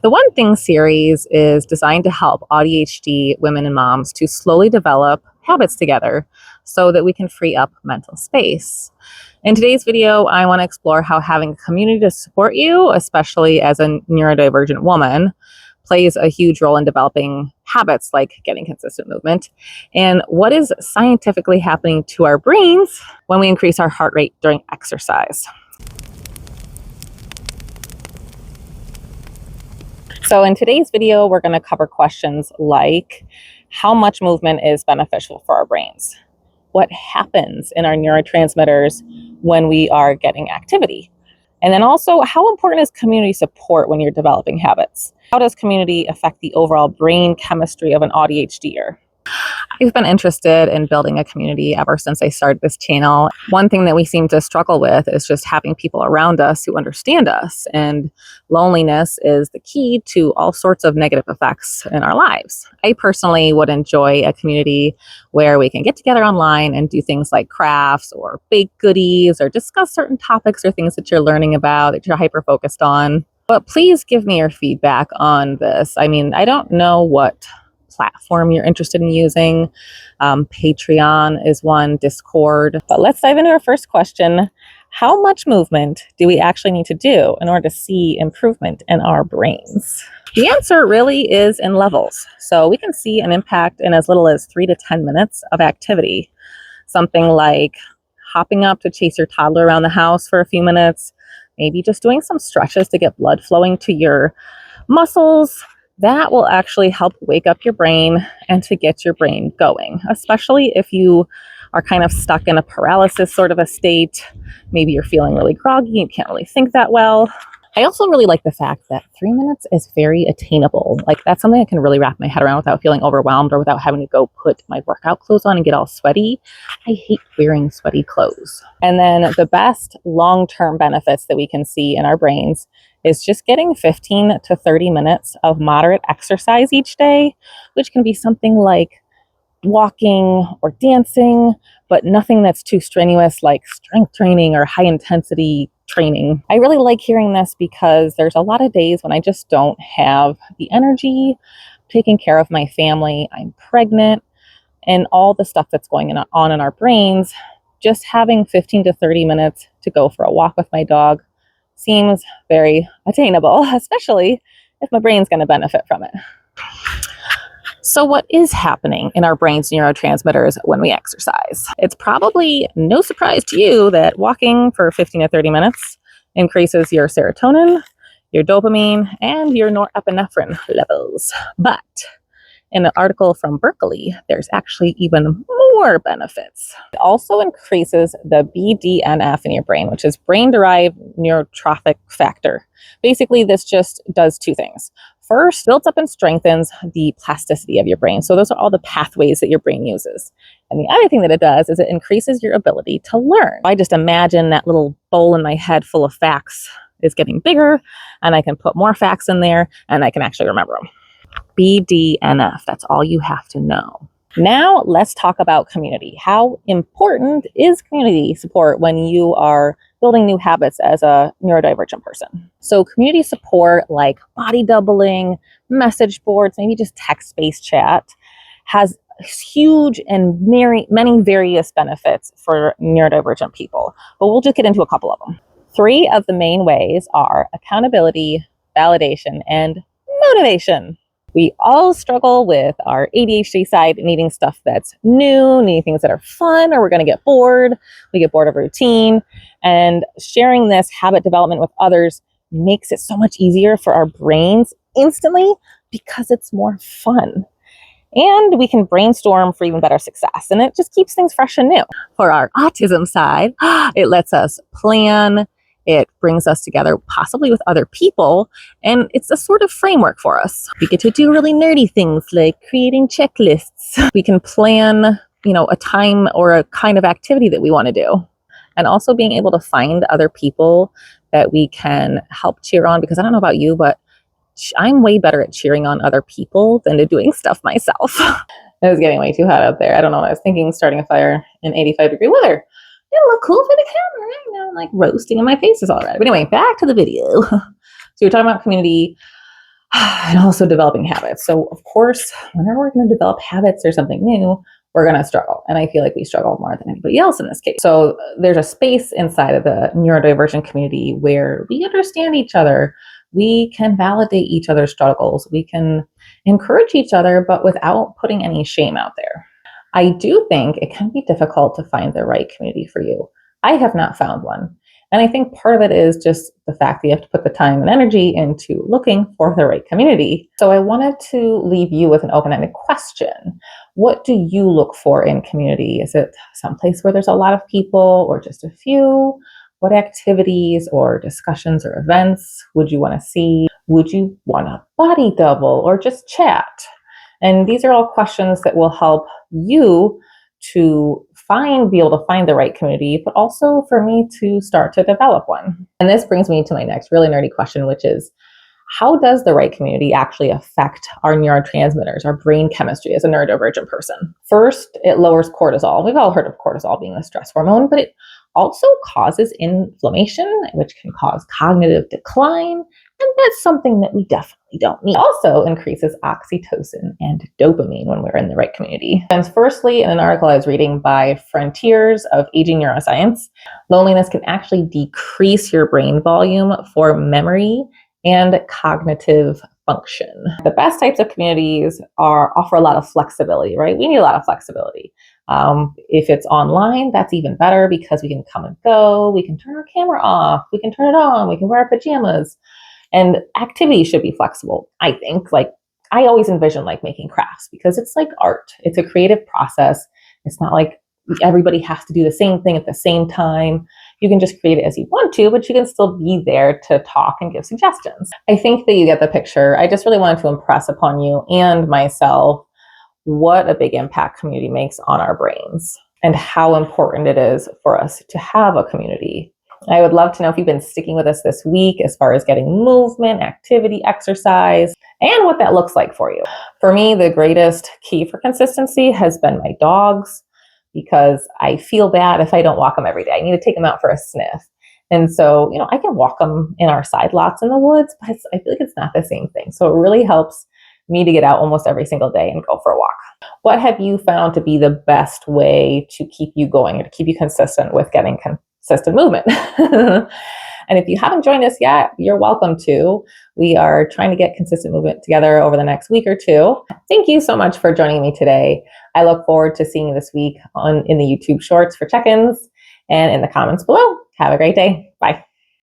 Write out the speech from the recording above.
The One Thing series is designed to help AuDHD women and moms to slowly develop habits together so that we can free up mental space. In today's video, I want to explore how having a community to support you, especially as a neurodivergent woman, plays a huge role in developing habits like getting consistent movement, and what is scientifically happening to our brains when we increase our heart rate during exercise. So in today's video, we're going to cover questions like how much movement is beneficial for our brains? What happens in our neurotransmitters when we are getting activity? And then also, how important is community support when you're developing habits? How does community affect the overall brain chemistry of an AuDHDer? I've been interested in building a community ever since I started this channel. One thing that we seem to struggle with is just having people around us who understand us, and loneliness is the key to all sorts of negative effects in our lives. I personally would enjoy a community where we can get together online and do things like crafts or bake goodies or discuss certain topics or things that you're learning about that you're hyper-focused on. But please give me your feedback on this. I mean, I don't know what platform you're interested in using. Patreon is one, Discord. But let's dive into our first question. How much movement do we actually need to do in order to see improvement in our brains? The answer really is in levels. So we can see an impact in as little as 3 to 10 minutes of activity. Something like hopping up to chase your toddler around the house for a few minutes, maybe just doing some stretches to get blood flowing to your muscles. That will actually help wake up your brain and to get your brain going, especially if you are kind of stuck in a paralysis sort of a state. Maybe you're feeling really groggy, you can't really think that well. I also really like the fact that 3 minutes is very attainable. Like, that's something I can really wrap my head around without feeling overwhelmed or without having to go put my workout clothes on and get all sweaty. I hate wearing sweaty clothes. And then the best long-term benefits that we can see in our brains is just getting 15 to 30 minutes of moderate exercise each day, which can be something like walking or dancing, but nothing that's too strenuous like strength training or high intensity training. I really like hearing this because there's a lot of days when I just don't have the energy taking care of my family. I'm pregnant and all the stuff that's going on in our brains. Just having 15 to 30 minutes to go for a walk with my dog seems very attainable, especially if my brain's going to benefit from it. So what is happening in our brain's neurotransmitters when we exercise? It's probably no surprise to you that walking for 15 to 30 minutes increases your serotonin, your dopamine, and your norepinephrine levels. But in an article from Berkeley, there's actually even more benefits. It also increases the BDNF in your brain, which is brain-derived neurotrophic factor. Basically, this just does two things. First, builds up and strengthens the plasticity of your brain. So those are all the pathways that your brain uses. And the other thing that it does is it increases your ability to learn. I just imagine that little bowl in my head full of facts is getting bigger, and I can put more facts in there, and I can actually remember them. BDNF, that's all you have to know. Now let's talk about community. How important is community support when you are building new habits as a neurodivergent person? So community support like body doubling, message boards, maybe just text-based chat has huge and many various benefits for neurodivergent people, but we'll just get into a couple of them. 3 of the main ways are accountability, validation, and motivation. We all struggle with our ADHD side, needing stuff that's new, needing things that are fun, or we're going to get bored. We get bored of routine. And sharing this habit development with others makes it so much easier for our brains instantly because it's more fun. And we can brainstorm for even better success. And it just keeps things fresh and new. For our autism side, it lets us plan. It brings us together possibly with other people, and it's a sort of framework for us. We get to do really nerdy things like creating checklists. We can plan, a time or a kind of activity that we want to do. And also being able to find other people that we can help cheer on, because I don't know about you, but I'm way better at cheering on other people than to doing stuff myself. It was getting way too hot out there. I don't know. I was thinking starting a fire in 85-degree weather. It'll look cool for the camera. I'm like roasting and my face is all red. But anyway, back to the video. So we're talking about community. and also developing habits. So of course, whenever we're going to develop habits or something new, we're going to struggle. And I feel like we struggle more than anybody else in this case. So there's a space inside of the neurodivergent community where we understand each other. We can validate each other's struggles. We can encourage each other, but without putting any shame out there. I do think it can be difficult to find the right community for you. I have not found one. And I think part of it is just the fact that you have to put the time and energy into looking for the right community. So I wanted to leave you with an open-ended question. What do you look for in community? Is it someplace where there's a lot of people or just a few? What activities or discussions or events would you want to see? Would you want a body double or just chat? And these are all questions that will help you to be able to find the right community, but also for me to start to develop one. And this brings me to my next really nerdy question, which is, how does the right community actually affect our neurotransmitters, our brain chemistry as a neurodivergent person? First, it lowers cortisol. We've all heard of cortisol being a stress hormone, but it also causes inflammation, which can cause cognitive decline. And that's something that we definitely don't need. It also increases oxytocin and dopamine when we're in the right community. And firstly, in an article I was reading by Frontiers of Aging Neuroscience, loneliness can actually decrease your brain volume for memory and cognitive function. The best types of communities offer a lot of flexibility, right? We need a lot of flexibility. If it's online, that's even better because we can come and go. We can turn our camera off. We can turn it on. We can wear our pajamas. And activities should be flexible, I think. Like, I always envision like making crafts because it's like art. It's a creative process. It's not like everybody has to do the same thing at the same time. You can just create it as you want to, but you can still be there to talk and give suggestions. I think that you get the picture. I just really wanted to impress upon you and myself what a big impact community makes on our brains and how important it is for us to have a community. I would love to know if you've been sticking with us this week as far as getting movement, activity, exercise, and what that looks like for you. For me, the greatest key for consistency has been my dogs, because I feel bad if I don't walk them every day. I need to take them out for a sniff. And so, I can walk them in our side lots in the woods, but I feel like it's not the same thing. So it really helps me to get out almost every single day and go for a walk. What have you found to be the best way to keep you going and to keep you consistent with getting consistent movement? And if you haven't joined us yet, you're welcome to. We are trying to get consistent movement together over the next week or two. Thank you so much for joining me today. I look forward to seeing you this week in the YouTube shorts for check-ins and in the comments below. Have a great day. Bye.